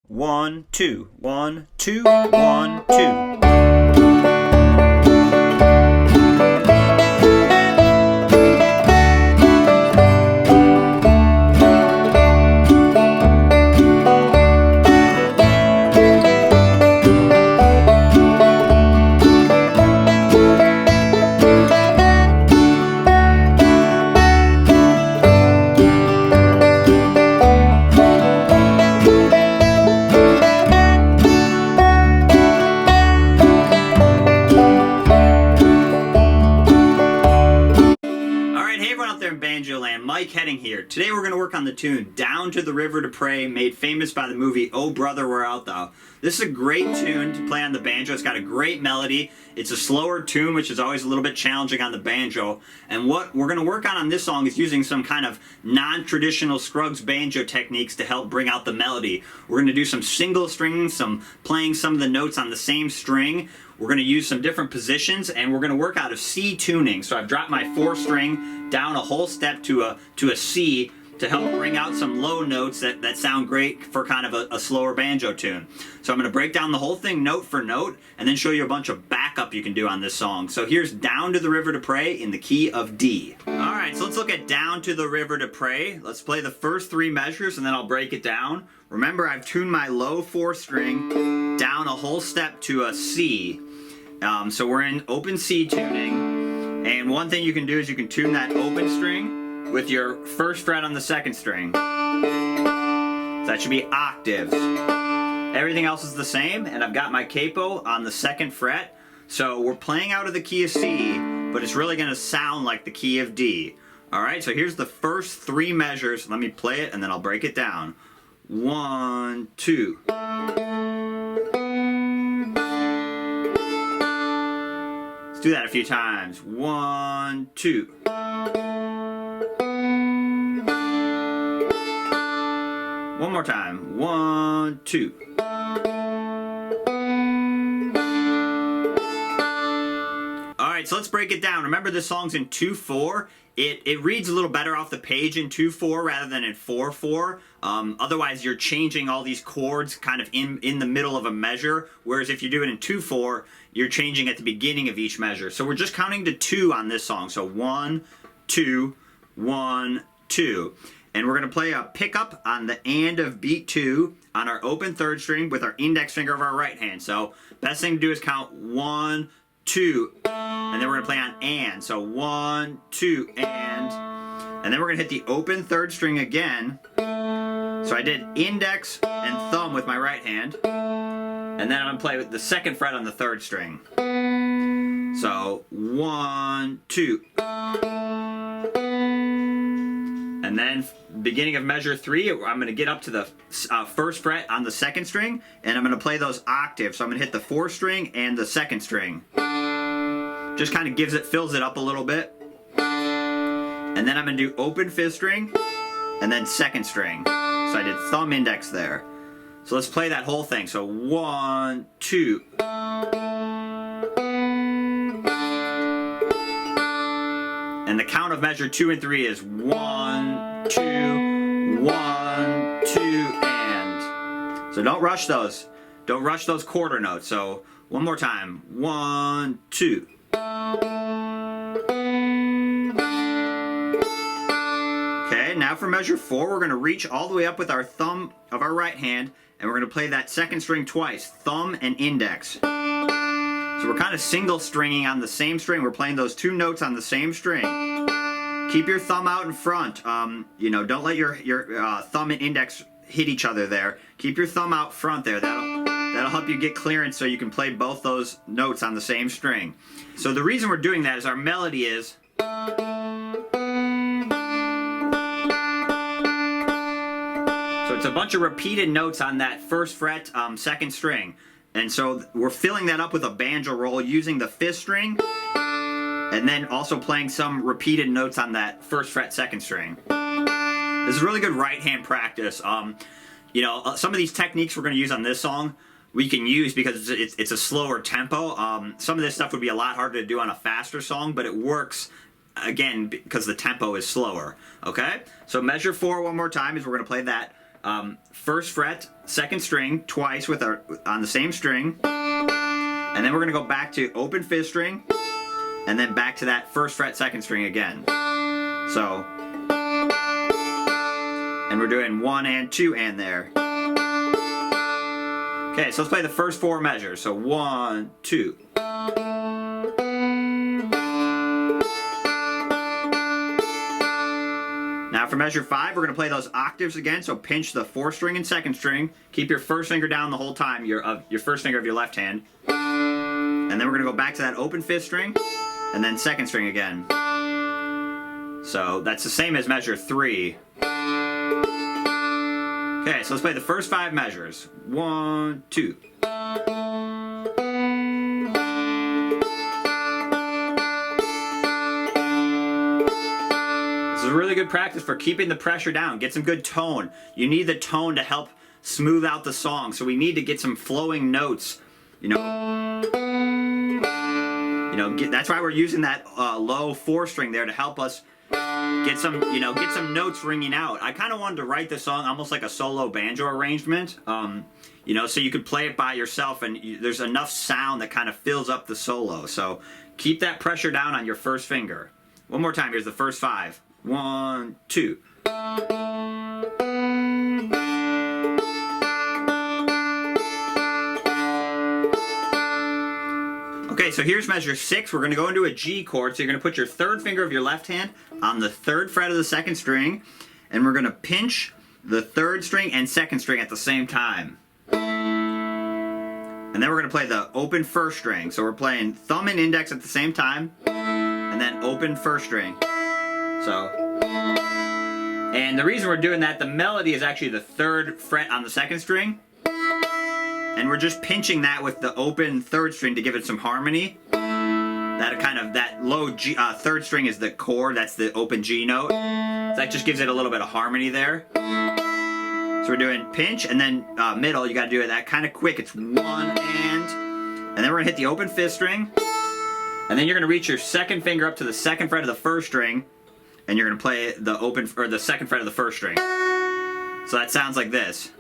1, 2, 1, 2, 1, 2. Banjo land, Mike Heading here. Today we're going to work on the tune Down to the River to Pray, made famous by the movie Oh Brother Where Art Thou. This is a great tune to play on the banjo. It's got a great melody. It's a slower tune, which is always a little bit challenging on the banjo. And what we're going to work on this song is using some kind of non-traditional scruggs banjo techniques to help bring out the melody. We're going to do some single stringing, some playing some of the notes on the same string. We're going to use some different positions, and we're going to work out of C tuning. So I've dropped my 4th string down a whole step to a C to help bring out some low notes that sound great for kind of a slower banjo tune. So I'm going to break down the whole thing note for note and then show you a bunch of backup you can do on this song. So here's Down to the River to Pray in the key of D. Alright, so let's look at Down to the River to Pray. Let's play the first 3 measures and then I'll break it down. Remember, I've tuned my low 4th string down a whole step to a C. So we're in open C tuning, and one thing you can do is you can tune that open string with your 1st fret on the 2nd string. So that should be octaves. Everything else is the same, and I've got my capo on the 2nd fret. So we're playing out of the key of C, but it's really going to sound like the key of D. Alright, so here's the first 3 measures. Let me play it and then I'll break it down. 1, 2. Do that a few times. 1, 2. One more time. 1, 2. Alright, so let's break it down. Remember, this song's in 2/4. It reads a little better off the page in 2/4 rather than in 4/4. Otherwise, you're changing all these chords kind of in the middle of a measure, whereas if you do it in 2/4, you're changing at the beginning of each measure. So we're just counting to 2 on this song. So 1, 2, 1, 2. And we're going to play a pickup on the and of beat 2 on our open 3rd string with our index finger of our right hand. So best thing to do is count 1, 2, and then we're going to play on and. So 1, 2, and then we're going to hit the open 3rd string again. So I did index and thumb with my right hand, and then I'm going to play with the 2nd fret on the 3rd string. So 1, 2. And then beginning of measure 3, I'm going to get up to the 1st fret on the 2nd string, and I'm going to play those octaves. So I'm going to hit the 4th string and the 2nd string. Just kind of fills it up a little bit. And then I'm going to do open 5th string and then 2nd string. So I did thumb index there. So let's play that whole thing. So 1, 2. And the count of measure 2 and 3 is 1, 2, 1, 2, and. So don't rush those. Don't rush those quarter notes. So one more time. 1, 2. Okay, now for measure 4, we're going to reach all the way up with our thumb of our right hand, and we're going to play that 2nd string twice, thumb and index. So we're kind of single stringing on the same string. We're playing those 2 notes on the same string. Keep your thumb out in front. Don't let your thumb and index hit each other there. Keep your thumb out front there. That'll help you get clearance so you can play both those notes on the same string. So the reason we're doing that is our melody is. So it's a bunch of repeated notes on that 1st fret, 2nd string. And so we're filling that up with a banjo roll using the 5th string, and then also playing some repeated notes on that 1st fret, 2nd string. This is really good right hand practice. Some of these techniques we're going to use on this song, we can use because it's a slower tempo. Some of this stuff would be a lot harder to do on a faster song, but it works, again, because the tempo is slower. Okay? So measure 4 one more time is we're going to play that first fret, second string twice on the same string, and then we're gonna go back to open fifth string, and then back to that first fret, second string again. So, and we're doing 1 and 2 and there. Okay, so let's play the first 4 measures. So 1, 2. Now for measure 5, we're going to play those octaves again. So pinch the 4th string and 2nd string. Keep your first finger down the whole time, your first finger of your left hand. And then we're going to go back to that open 5th string, and then 2nd string again. So that's the same as measure 3. Okay, so let's play the first 5 measures. 1, 2. This is a really good practice for keeping the pressure down. Get some good tone. You need the tone to help smooth out the song, so we need to get some flowing notes. That's why we're using that low 4 string there to help us get some notes ringing out. I kind of wanted to write this song almost like a solo banjo arrangement, so you could play it by yourself, and there's enough sound that kind of fills up the solo. So keep that pressure down on your first finger. One more time. Here's the first 5. 1, 2. Okay, so here's measure 6. We're going to go into a G chord. So you're going to put your 3rd finger of your left hand on the 3rd fret of the 2nd string, and we're going to pinch the 3rd string and 2nd string at the same time. And then we're going to play the open 1st string. So we're playing thumb and index at the same time, and then open 1st string. And the reason we're doing that, the melody is actually the 3rd fret on the 2nd string, and we're just pinching that with the open 3rd string to give it some harmony. That low G, 3rd string is the chord, that's the open G note. So that just gives it a little bit of harmony there. So we're doing pinch, and then middle, you gotta do it that kind of quick. It's 1 and then we're gonna hit the open 5th string, and then you're gonna reach your 2nd finger up to the 2nd fret of the 1st string, and you're gonna play the 2nd fret of the 1st string. So that sounds like this.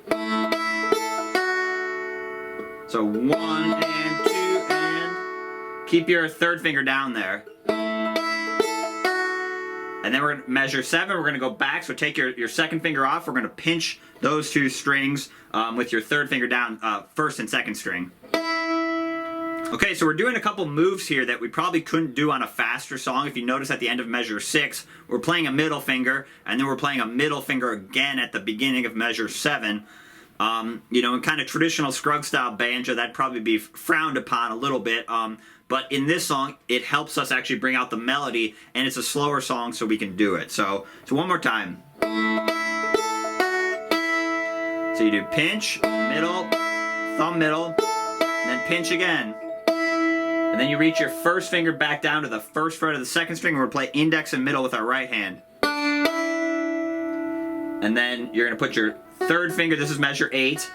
So 1 and 2 and keep your 3rd finger down there. And then we're gonna measure 7. We're gonna go back. So take your 2nd finger off. We're gonna pinch those 2 strings with your 3rd finger down, 1st and 2nd string. Okay, so we're doing a couple moves here that we probably couldn't do on a faster song. If you notice at the end of measure 6, we're playing a middle finger, and then we're playing a middle finger again at the beginning of measure 7. In kind of traditional scrug style banjo, that'd probably be frowned upon a little bit. But in this song, it helps us actually bring out the melody, and it's a slower song, so we can do it. So one more time. So you do pinch, middle, thumb middle, and then pinch again. And then you reach your 1st finger back down to the 1st fret of the 2nd string, and we'll play index and middle with our right hand. And then you're going to put your 3rd finger, this is measure 8,